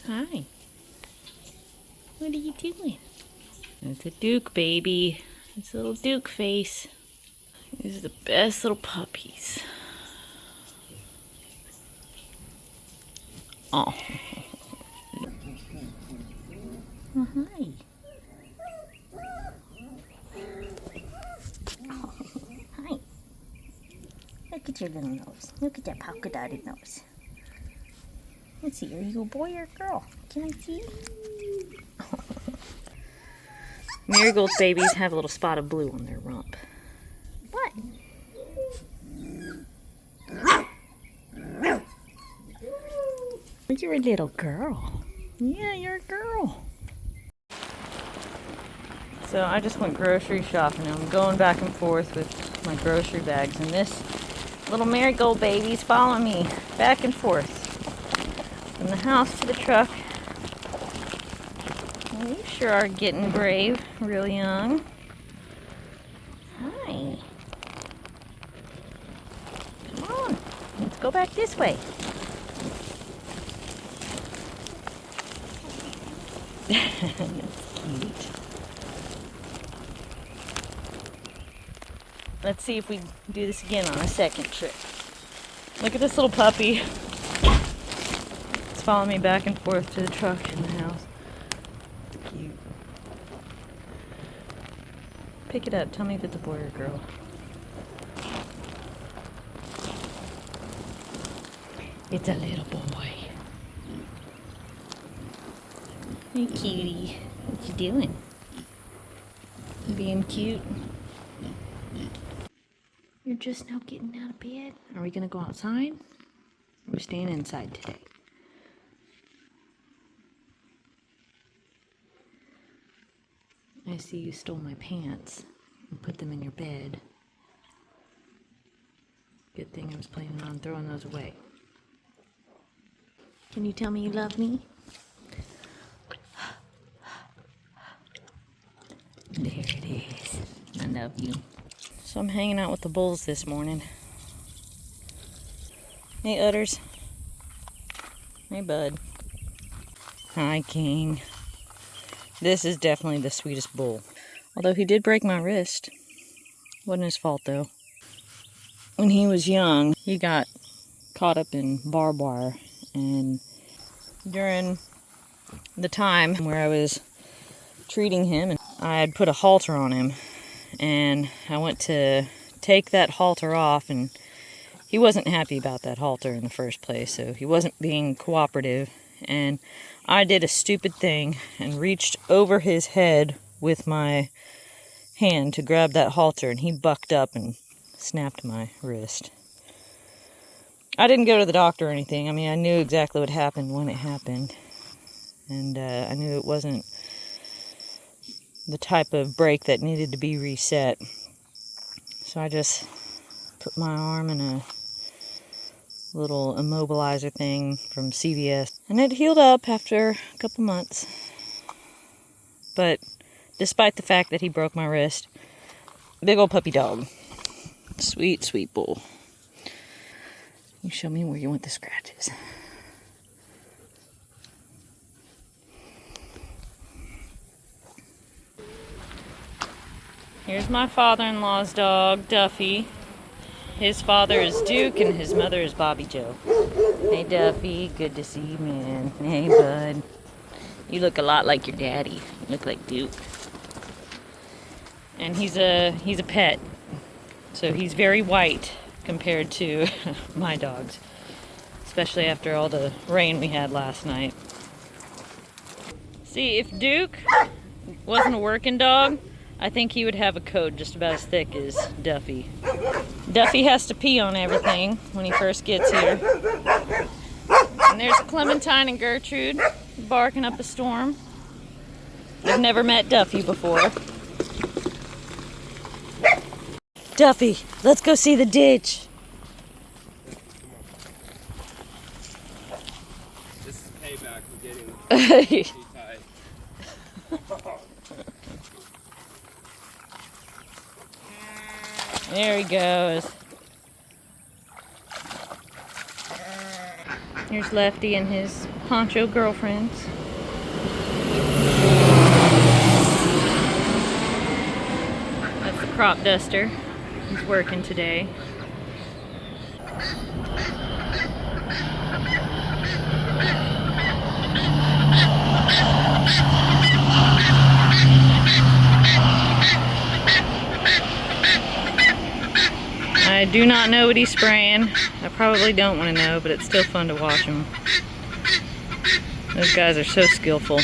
Hi. What are you doing? It's a Duke baby. It's a little Duke face. These are the best little puppies. Oh. Oh, hi. Oh, hi. Look at your little nose. Look at that polka dotted nose. Let's see, are you a boy or a girl? Can I see? Marigold babies have a little spot of blue on their rump. What? You're a little girl. Yeah, you're a girl. So I just went grocery shopping. I'm going back and forth with my grocery bags, and this little marigold baby's following me back and forth from the house to the truck. Well, you sure are getting brave, real young. Hi. Come on, let's go back this way. That's cute. Let's see if we can do this again on a second trip. Look at this little puppy. It's following me back and forth to the truck and the house. It's cute. Pick it up. Tell me if it's a boy or a girl. It's a little boy. Hey, cutie. What you doing? You being cute? You're just now getting out of bed? Are we gonna go outside? Or we're staying inside today? I see you stole my pants and put them in your bed. Good thing I was planning on throwing those away. Can you tell me you love me? There it is. I love you. So I'm hanging out with the bulls this morning. Hey, Utters. Hey, bud. Hi, King. This is definitely the sweetest bull. Although he did break my wrist. Wasn't his fault, though. When he was young, he got caught up in barbed wire. And during the time where I was treating him, I had put a halter on him. And I went to take that halter off, and he wasn't happy about that halter in the first place, so he wasn't being cooperative. And I did a stupid thing and reached over his head with my hand to grab that halter, and he bucked up and snapped my wrist. I didn't go to the doctor or anything. I mean, I knew exactly what happened when it happened, and I knew it wasn't the type of break that needed to be reset. So I just put my arm in a little immobilizer thing from CVS, and it healed up after a couple months. But despite the fact that he broke my wrist, big old puppy dog. Sweet, sweet bull. You show me where you want the scratches. Here's my father-in-law's dog, Duffy. His father is Duke and his mother is Bobby Joe. Hey, Duffy, good to see you, man. Hey, bud. You look a lot like your daddy. You look like Duke. And he's a pet, so he's very white compared to my dogs, especially after all the rain we had last night. See, if Duke wasn't a working dog, I think he would have a coat just about as thick as Duffy. Duffy has to pee on everything when he first gets here. And there's Clementine and Gertrude barking up a storm. They've never met Duffy before. Duffy, let's go see the ditch. This is payback for getting tied. There he goes. Here's Lefty and his poncho girlfriends. That's the crop duster. He's working today. I do not know what he's spraying. I probably don't want to know, but it's still fun to watch him. Those guys are so skillful.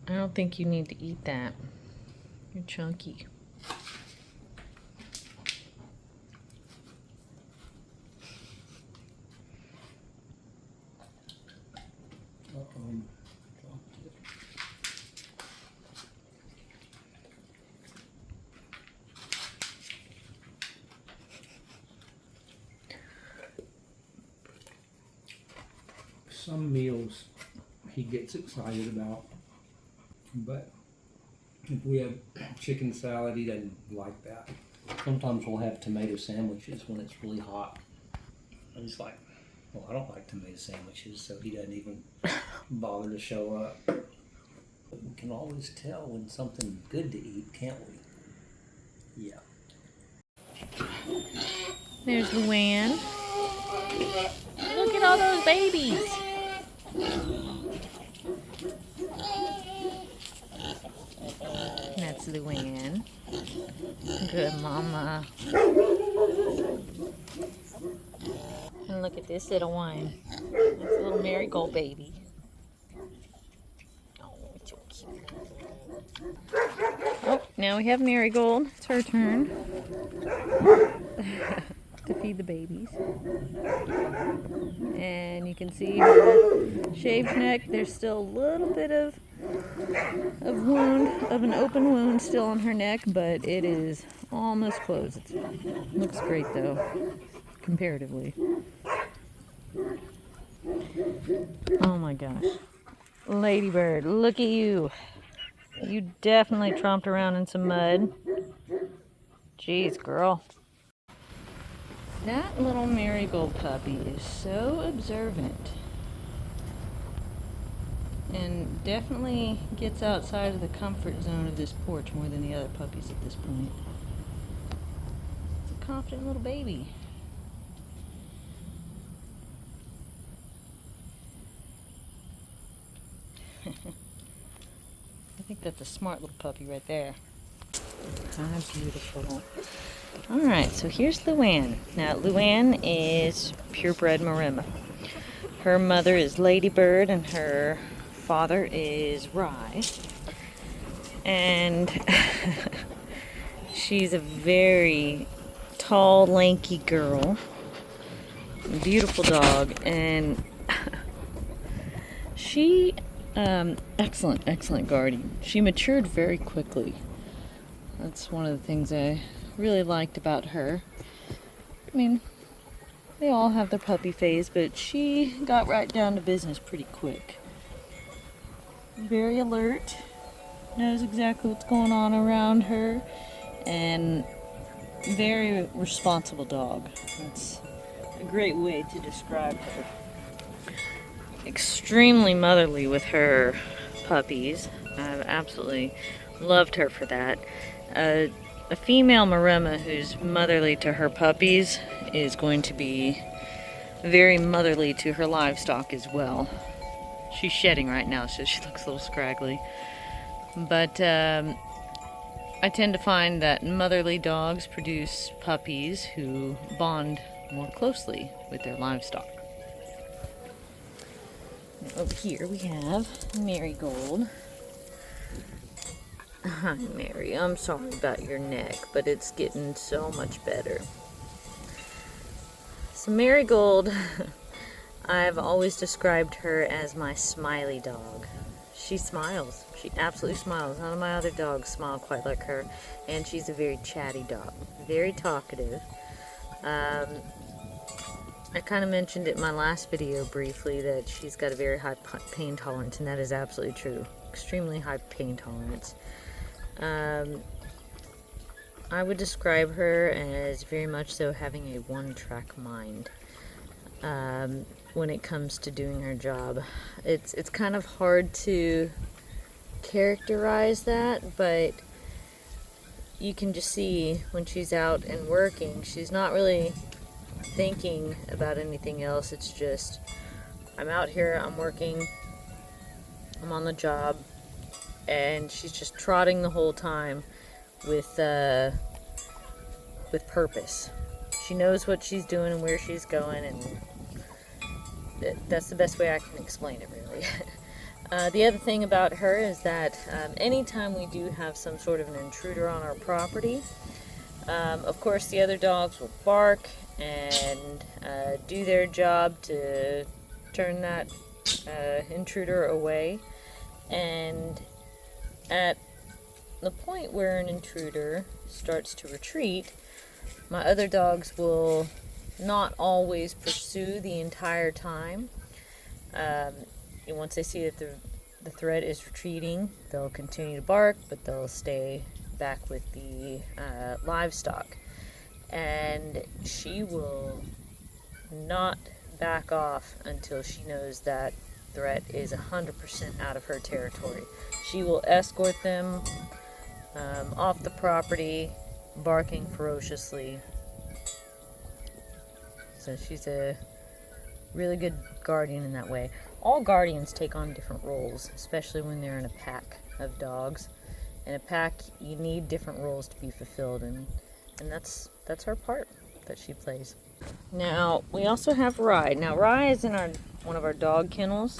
I don't think you need to eat that. You're chunky. Some meals he gets excited about, but if we have chicken salad, he doesn't like that. Sometimes we'll have tomato sandwiches when it's really hot. And he's like, well, I don't like tomato sandwiches, so he doesn't even bother to show up. But we can always tell when something's good to eat, can't we? Yeah. There's Luann. Look at all those babies. That's Luann. Good mama. And look at this little one. That's a little marigold baby. Oh, it's so cute. Oh, now we have Marigold. It's her turn to feed the babies. And you can see her shaved neck. There's still a little bit of an open wound still on her neck, but it is almost closed. It looks great though, comparatively. Oh my gosh. Ladybird, look at you. You definitely tromped around in some mud. Jeez, girl. That little marigold puppy is so observant and definitely gets outside of the comfort zone of this porch more than the other puppies at this point. It's a confident little baby. I think that's a smart little puppy right there. Ah, beautiful. Alright, so here's Luann. Now, Luann is purebred Maremma. Her mother is Ladybird and her father is Rye. And she's a very tall, lanky girl. Beautiful dog. And she, excellent guardian. She matured very quickly. That's one of the things I really liked about her. I mean, they all have their puppy phase, but she got right down to business pretty quick. Very alert, knows exactly what's going on around her, and very responsible dog. That's a great way to describe her. Extremely motherly with her puppies. I've absolutely loved her for that. A female Maremma who's motherly to her puppies is going to be very motherly to her livestock as well. She's shedding right now, so she looks a little scraggly. But I tend to find that motherly dogs produce puppies who bond more closely with their livestock. Over here we have Marigold. Hi, Mary. I'm sorry about your neck, but it's getting so much better. So Marigold, I've always described her as my smiley dog. She smiles. She absolutely smiles. None of my other dogs smile quite like her. And she's a very chatty dog. Very talkative. I kind of mentioned it in my last video briefly that she's got a very high pain tolerance, and that is absolutely true. Extremely high pain tolerance. I would describe her as very much so having a one-track mind when it comes to doing her job. It's kind of hard to characterize that, but you can just see when she's out and working, she's not really thinking about anything else. It's just, I'm out here, I'm working, I'm on the job, and she's just trotting the whole time with purpose. She knows what she's doing and where she's going, and that's the best way I can explain it, really. The other thing about her is that anytime we do have some sort of an intruder on our property, of course the other dogs will bark and do their job to turn that intruder away. And at the point where an intruder starts to retreat, my other dogs will not always pursue the entire time. And once they see that the threat is retreating, they'll continue to bark, but they'll stay back with the livestock. And she will not back off until she knows that threat is 100% out of her territory. She will escort them off the property, barking ferociously. So she's a really good guardian in that way. All guardians take on different roles, especially when they're in a pack of dogs. In a pack, you need different roles to be fulfilled, and that's her part that she plays. Now, we also have Rye. Now, Rye is in one of our dog kennels.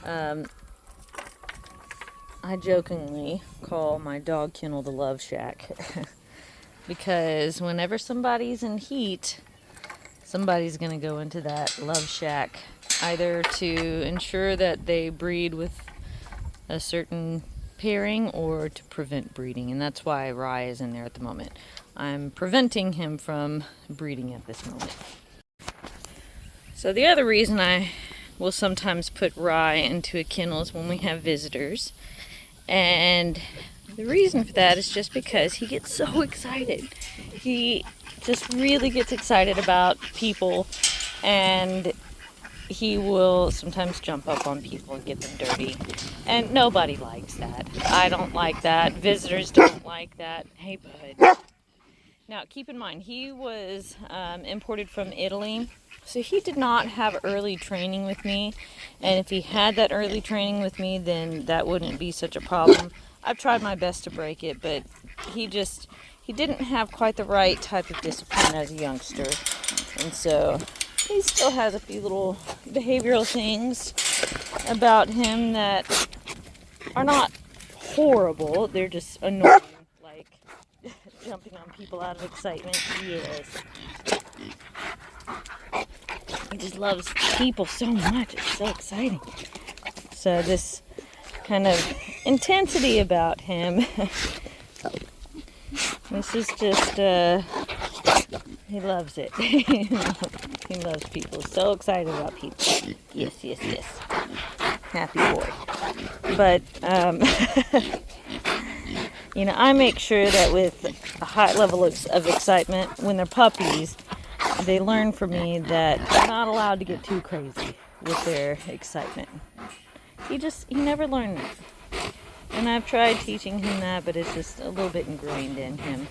I jokingly call my dog kennel the Love Shack because whenever somebody's in heat, somebody's going to go into that Love Shack, either to ensure that they breed with a certain pairing or to prevent breeding, and that's why Rye is in there at the moment. I'm preventing him from breeding at this moment. So the other reason I will sometimes put Rye into a kennel is when we have visitors, and the reason for that is just because he gets so excited. He just really gets excited about people, and he will sometimes jump up on people and get them dirty, and nobody likes that. I don't like that. Visitors don't like that. Hey, bud. Now, keep in mind, he was imported from Italy, so he did not have early training with me, and if he had that early training with me, then that wouldn't be such a problem. I've tried my best to break it, but he didn't have quite the right type of discipline as a youngster, and so he still has a few little behavioral things about him that are not horrible. They're just annoying, like jumping on people out of excitement. Yes. He just loves people so much. It's so exciting. So this kind of intensity about him, this is just, he loves it. He loves people. So excited about people. Yes, yes, yes. Happy boy. But, you know, I make sure that with a high level of excitement, when they're puppies, they learn from me that they're not allowed to get too crazy with their excitement. He never learned that. And I've tried teaching him that, but it's just a little bit ingrained in him.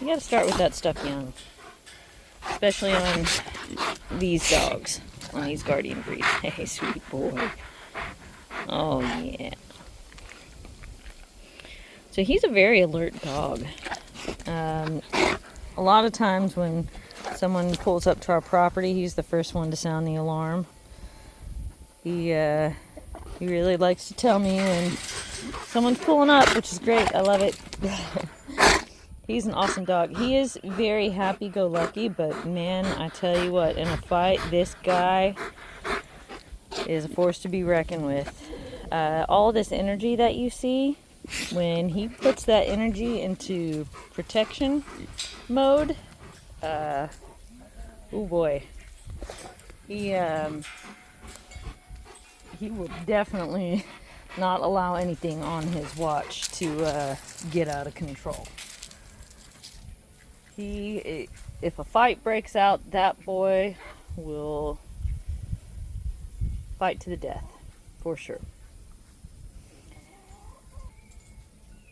You gotta start with that stuff young. Especially on these dogs, on these guardian breeds. Hey, sweet boy. Oh, yeah. So he's a very alert dog. A lot of times when someone pulls up to our property, he's the first one to sound the alarm. He really likes to tell me when someone's pulling up, which is great. I love it. He's an awesome dog. He is very happy-go-lucky, but man, I tell you what, in a fight, this guy is a force to be reckoned with. All this energy that you see, when he puts that energy into protection mode, oh boy, He will definitely not allow anything on his watch to get out of control. If a fight breaks out, that boy will fight to the death, for sure.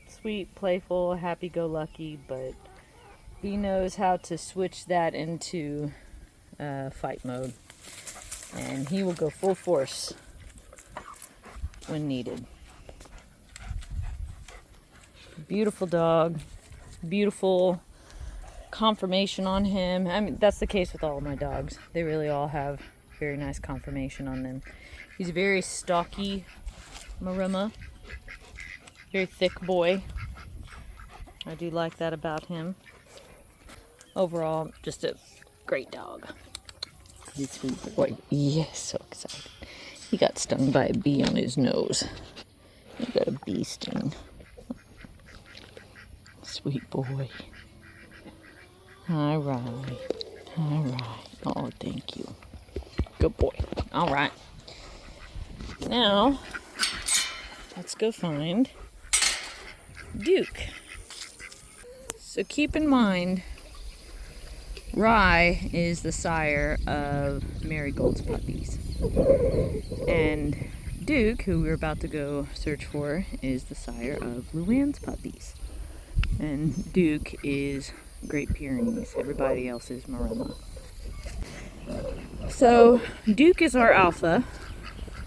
Sweet, playful, happy-go-lucky, but he knows how to switch that into fight mode. And he will go full force when needed. Beautiful dog. Beautiful conformation on him. I mean, that's the case with all of my dogs. They really all have very nice conformation on them. He's a very stocky Maremma. Very thick boy. I do like that about him. Overall, just a great dog. He's a sweet boy. Yes, so excited. He got stung by a bee on his nose. He got a bee sting. Sweet boy. All right. All right. Oh, thank you. Good boy. All right. Now, let's go find Duke. So keep in mind, Rye is the sire of Marigold's puppies. And Duke, who we're about to go search for, is the sire of Luann's puppies. And Duke is Great Pyrenees. Everybody else is Maremma. So Duke is our alpha,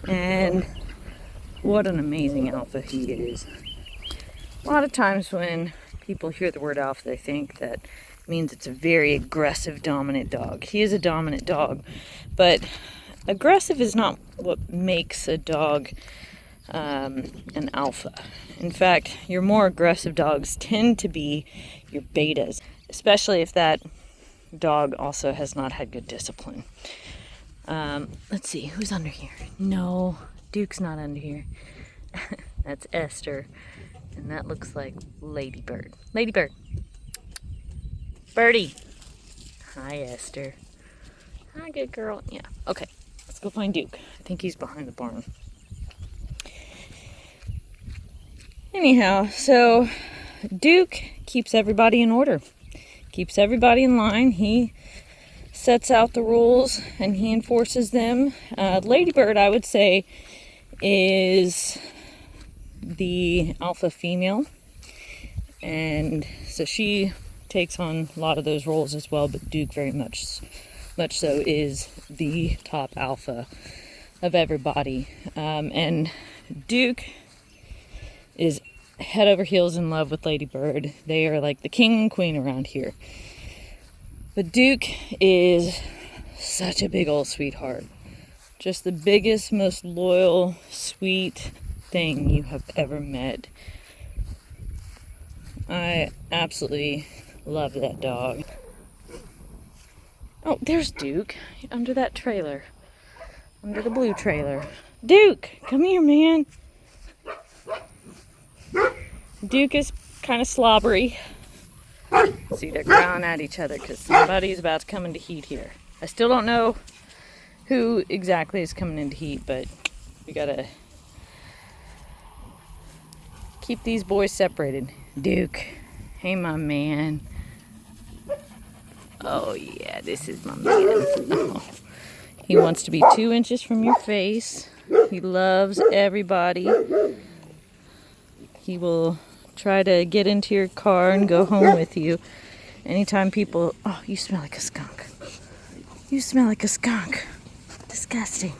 and what an amazing alpha he is. A lot of times when people hear the word alpha, they think that means it's a very aggressive, dominant dog. He is a dominant dog, but aggressive is not what makes a dog an alpha. In fact, your more aggressive dogs tend to be your betas, especially if that dog also has not had good discipline. Let's see, who's under here? No, Duke's not under here. That's Esther, and that looks like Ladybird. Ladybird. Birdie. Hi, Esther. Hi, good girl. Yeah, okay. Let's go find Duke. I think he's behind the barn. Anyhow, so Duke keeps everybody in order. Keeps everybody in line. He sets out the rules and he enforces them. Ladybird, I would say, is the alpha female. And so she takes on a lot of those roles as well, but Duke very much so is the top alpha of everybody. And Duke is head over heels in love with Ladybird. They are like the king and queen around here. But Duke is such a big old sweetheart. Just the biggest, most loyal, sweet thing you have ever met. I absolutely love that dog. Oh, there's Duke under that trailer. Under the blue trailer. Duke, come here, man. Duke is kind of slobbery. See, they're growling at each other because somebody's about to come into heat here. I still don't know who exactly is coming into heat, but we gotta keep these boys separated. Duke, hey, my man. Oh, yeah, this is my man. Oh. He wants to be 2 inches from your face. He loves everybody. He will try to get into your car and go home with you. Anytime people... Oh, you smell like a skunk. You smell like a skunk. Disgusting.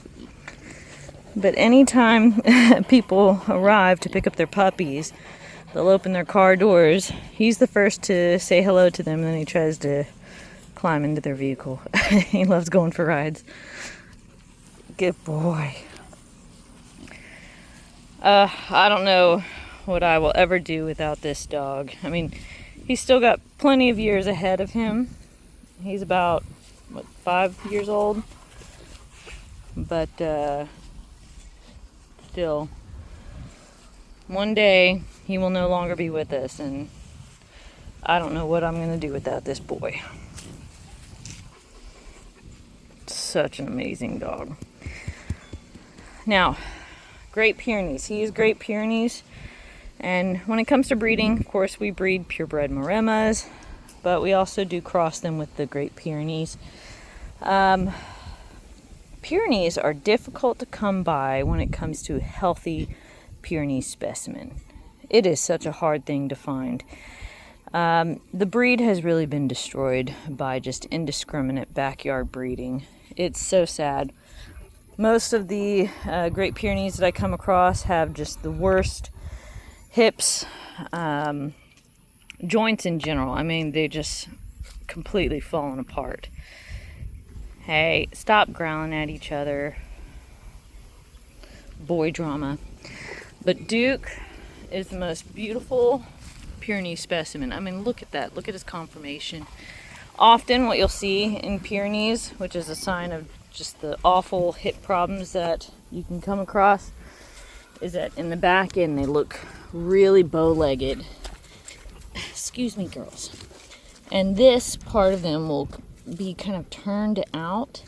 But anytime people arrive to pick up their puppies, they'll open their car doors. He's the first to say hello to them, and then he tries to climb into their vehicle. He loves going for rides. Good boy. I don't know what I will ever do without this dog. I mean, he's still got plenty of years ahead of him. He's about, 5 years old? But, still, one day he will no longer be with us, and I don't know what I'm going to do without this boy. such an amazing dog. Now, Great Pyrenees. He is Great Pyrenees. And when it comes to breeding, of course, we breed purebred Maremas, but we also do cross them with the Great Pyrenees. Pyrenees are difficult to come by when it comes to a healthy Pyrenees specimen. It is such a hard thing to find. The breed has really been destroyed by just indiscriminate backyard breeding. It's so sad. Most of the Great Pyrenees that I come across have just the worst hips, joints in general. I mean, they just completely fallen apart. Hey, stop growling at each other. Boy drama. But Duke is the most beautiful Pyrenees specimen. I mean, look at that. Look at his conformation. Often what you'll see in Pyrenees, which is a sign of just the awful hip problems that you can come across, is that in the back end they look really bow-legged. Excuse me, girls. And this part of them will be kind of turned out,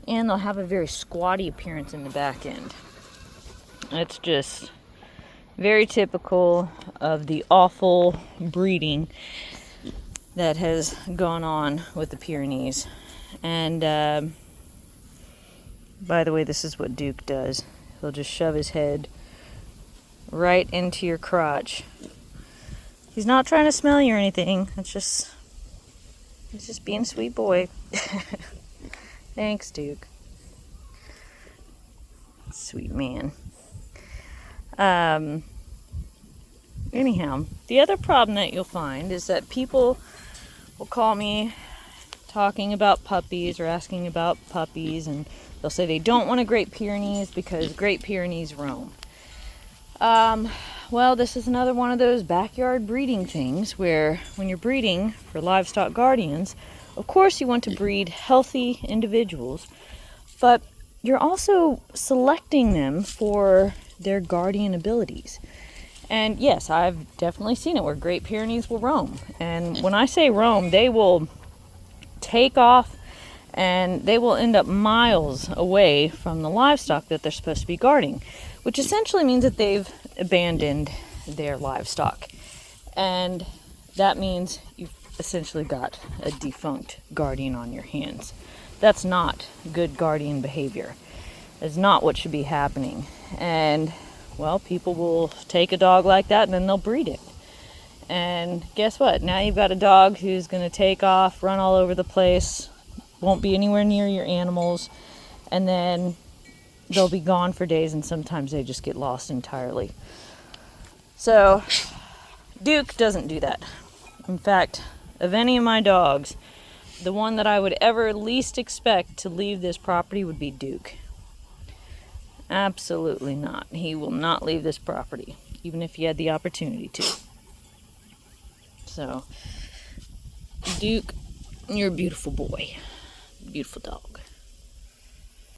and they'll have a very squatty appearance in the back end. It's just very typical of the awful breeding that has gone on with the Pyrenees. And by the way, this is what Duke does. He'll just shove his head right into your crotch. He's not trying to smell you or anything. He's just being a sweet boy. Thanks, Duke. Sweet man. Anyhow, the other problem that you'll find is that people will call me talking about puppies or asking about puppies, and they'll say they don't want a Great Pyrenees because Great Pyrenees roam. Well, this is another one of those backyard breeding things where when you're breeding for livestock guardians, of course you want to breed healthy individuals, but you're also selecting them for their guardian abilities. And yes, I've definitely seen it where Great Pyrenees will roam. And when I say roam, they will take off and they will end up miles away from the livestock that they're supposed to be guarding, which essentially means that they've abandoned their livestock. And that means you've essentially got a defunct guardian on your hands. That's not good guardian behavior. It's not what should be happening. And, well, people will take a dog like that and then they'll breed it. And guess what? Now you've got a dog who's going to take off, run all over the place, won't be anywhere near your animals, and then they'll be gone for days, and sometimes they just get lost entirely. So Duke doesn't do that. In fact, of any of my dogs, the one that I would ever least expect to leave this property would be Duke. Absolutely not. He will not leave this property, even if he had the opportunity to. So, Duke, you're a beautiful boy. Beautiful dog.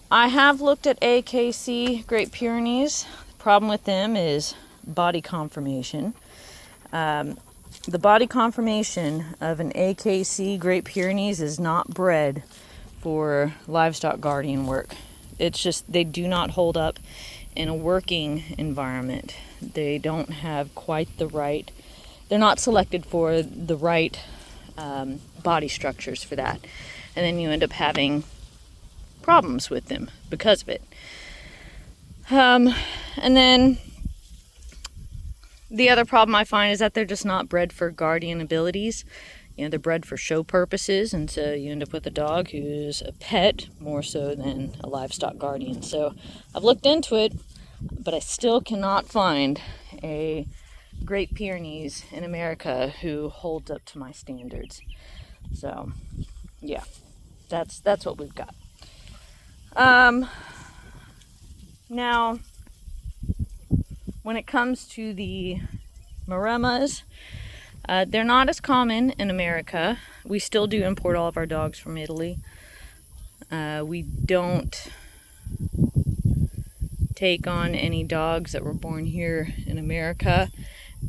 I have looked at AKC Great Pyrenees. The problem with them is body conformation. The body conformation of an AKC Great Pyrenees is not bred for livestock guardian work. It's just they do not hold up in a working environment. They don't have quite the right, they're not selected for the right body structures for that. And then you end up having problems with them because of it. And then the other problem I find is that they're just not bred for guardian abilities. You know, they're bred for show purposes, and so you end up with a dog who's a pet more so than a livestock guardian. So I've looked into it, but I still cannot find a Great Pyrenees in America who holds up to my standards. So, yeah, that's what we've got. Now, when it comes to the Maremas, they're not as common in America. We still do import all of our dogs from Italy. We don't take on any dogs that were born here in America.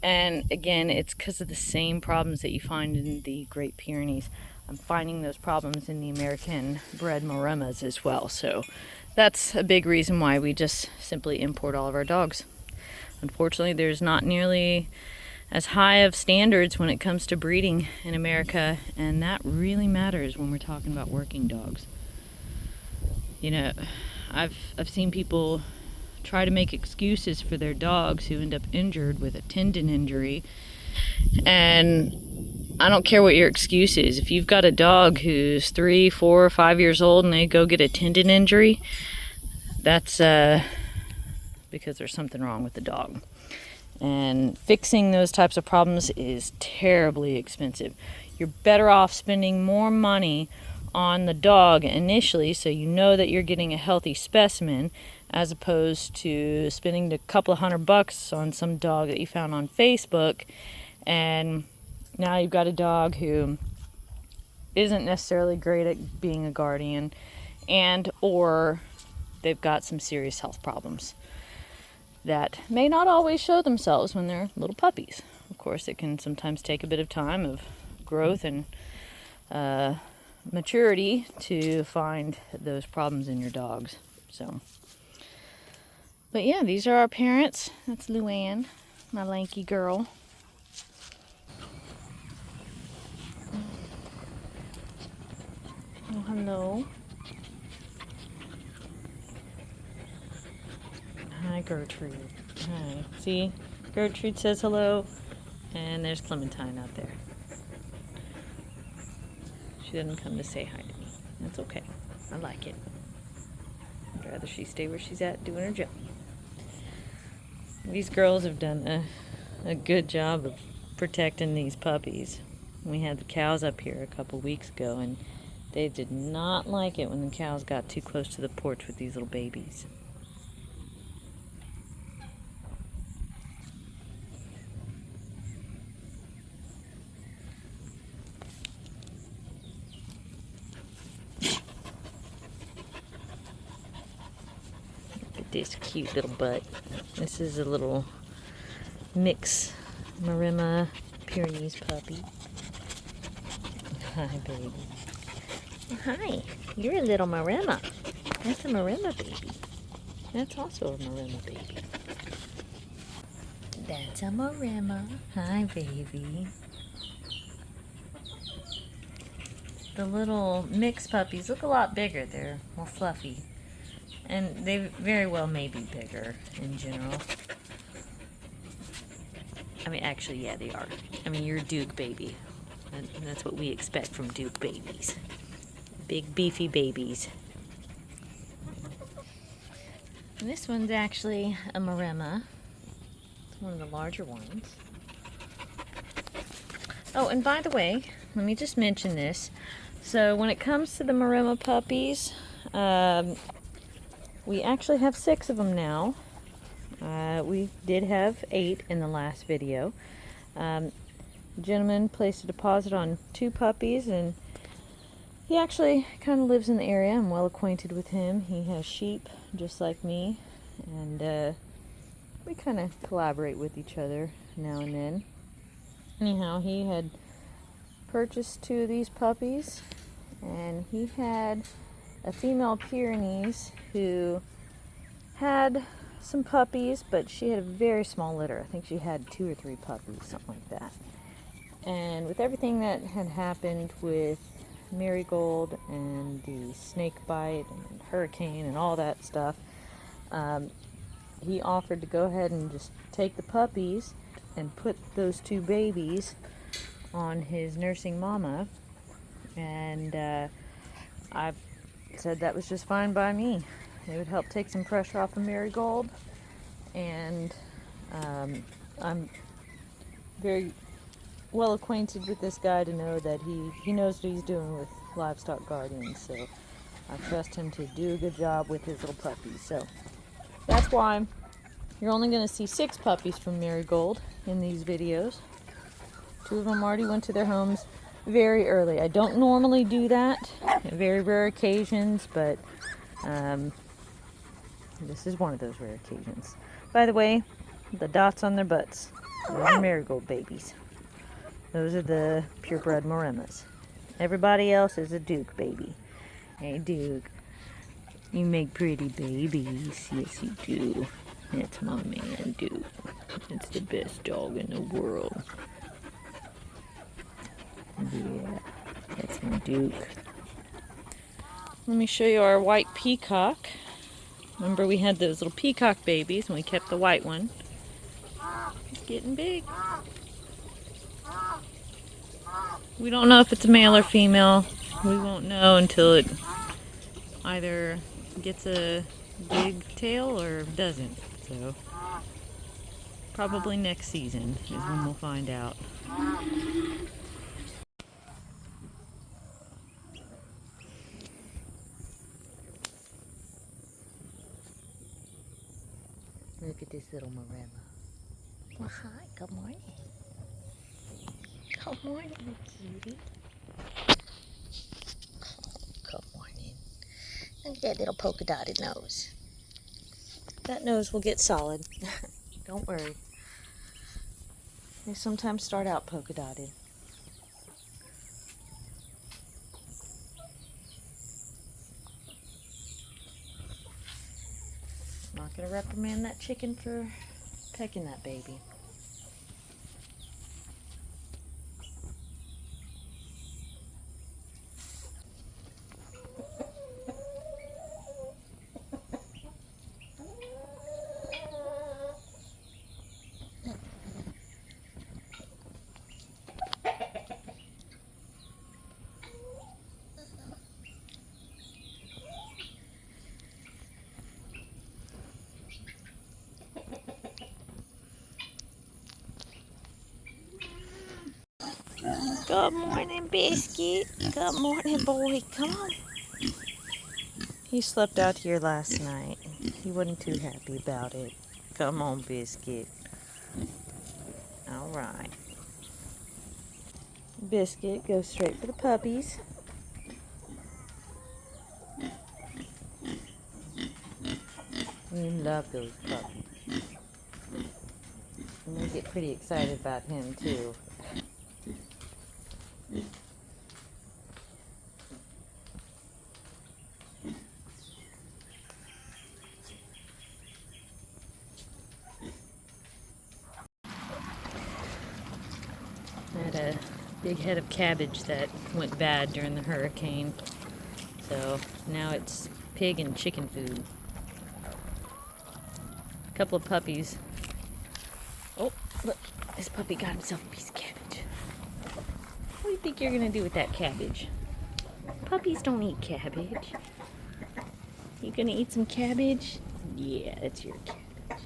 And again, it's because of the same problems that you find in the Great Pyrenees. I'm finding those problems in the American bred Maremmas as well. So that's a big reason why we just simply import all of our dogs. Unfortunately, there's not nearly as high of standards when it comes to breeding in America, and that really matters when we're talking about working dogs. You know, I've seen people try to make excuses for their dogs who end up injured with a tendon injury, and I don't care what your excuse is. If you've got a dog who's 3, 4, 5 years old and they go get a tendon injury, that's because there's something wrong with the dog. And fixing those types of problems is terribly expensive. You're better off spending more money on the dog initially so you know that you're getting a healthy specimen, as opposed to spending a couple of $100 on some dog that you found on Facebook, and now you've got a dog who isn't necessarily great at being a guardian, and or they've got some serious health problems that may not always show themselves when they're little puppies. Of course, it can sometimes take a bit of time of growth and maturity to find those problems in your dogs. So, but yeah, these are our parents. That's Luann, my lanky girl. Oh, hello. Hi, Gertrude. Hi. See, Gertrude says hello, and there's Clementine out there. She didn't come to say hi to me. That's okay. I like it. I'd rather she stay where she's at doing her job. These girls have done a good job of protecting these puppies. We had the cows up here a couple weeks ago, and they did not like it when the cows got too close to the porch with these little babies. This cute little butt. This is a little mix Maremma Pyrenees puppy. Hi, baby. Hi, you're a little Maremma. That's a Maremma baby. That's also a Maremma baby. That's a Maremma. Hi, baby. The little mixed puppies look a lot bigger. They're more fluffy. And they very well may be bigger in general. I mean, actually, yeah, they are. I mean, you're a Duke baby. And that's what we expect from Duke babies. Big, beefy babies. And this one's actually a Maremma. It's one of the larger ones. Oh, and by the way, let me just mention this. So when it comes to the Maremma puppies, we actually have 6 of them now. We did have 8 in the last video. The gentleman placed a deposit on 2 puppies, and he actually kind of lives in the area. I'm well acquainted with him. He has sheep just like me, and we kind of collaborate with each other now and then. Anyhow, he had purchased 2 of these puppies, and he had a female Pyrenees who had some puppies, but she had a very small litter. I think she had 2 or 3 puppies, something like that. And with everything that had happened with Marigold and the snake bite and hurricane and all that stuff, he offered to go ahead and just take the puppies and put those 2 babies on his nursing mama, and I've said that was just fine by me. It would help take some pressure off of Marigold, and I'm very well acquainted with this guy to know that he knows what he's doing with livestock guardians, so I trust him to do a good job with his little puppies. So that's why you're only going to see 6 puppies from Marigold in these videos. 2 of them already went to their homes very early. I don't normally do that, at very rare occasions, but this is one of those rare occasions. By the way, the dots on their butts, those are Marigold babies. Those are the purebred Maremmas. Everybody else is a Duke baby. Hey, Duke. You make pretty babies. Yes, you do. That's my man, Duke. It's the best dog in the world. Yeah, that's my Duke. Let me show you our white peacock. Remember we had those little peacock babies and we kept the white one. He's getting big. We don't know if it's a male or female. We won't know until it either gets a big tail or doesn't. So probably next season is when we'll find out. Look at this little Morella. Well, hi, good morning. Good morning, cutie. Good morning. Look at that little polka dotted nose. That nose will get solid. Don't worry. They sometimes start out polka dotted. I'm not going to reprimand that chicken for pecking that baby. Good morning, Biscuit. Good morning, boy. Come on. He slept out here last night. He wasn't too happy about it. Come on, Biscuit. All right. Biscuit goes straight for the puppies. You love those puppies. And they get pretty excited about him, too. I had a big head of cabbage that went bad during the hurricane. So now it's pig and chicken food. A couple of puppies. Oh, look, this puppy got himself a piece of cabbage. What do you think you're gonna do with that cabbage? Puppies don't eat cabbage. You gonna eat some cabbage? Yeah, that's your cabbage.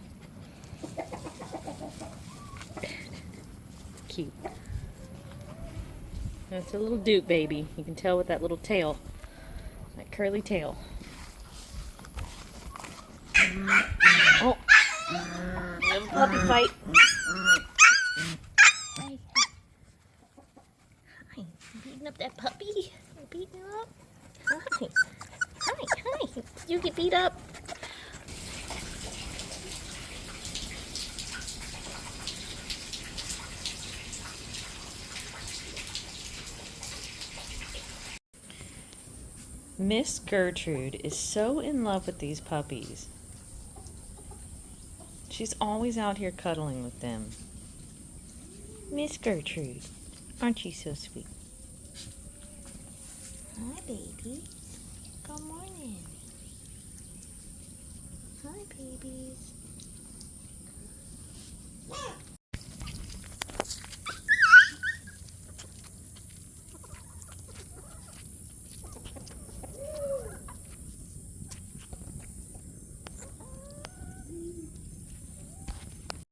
It's cute. That's a little Duke baby. You can tell with that little tail. That curly tail. Oh! Little puppy fight. Hi. Hi. You beating up that puppy? You beating her up? Hi. Hi. Hi. Did you get beat up? Miss Gertrude is so in love with these puppies. She's always out here cuddling with them. Miss Gertrude, aren't you so sweet? Hi, baby. Good morning. Hi, babies.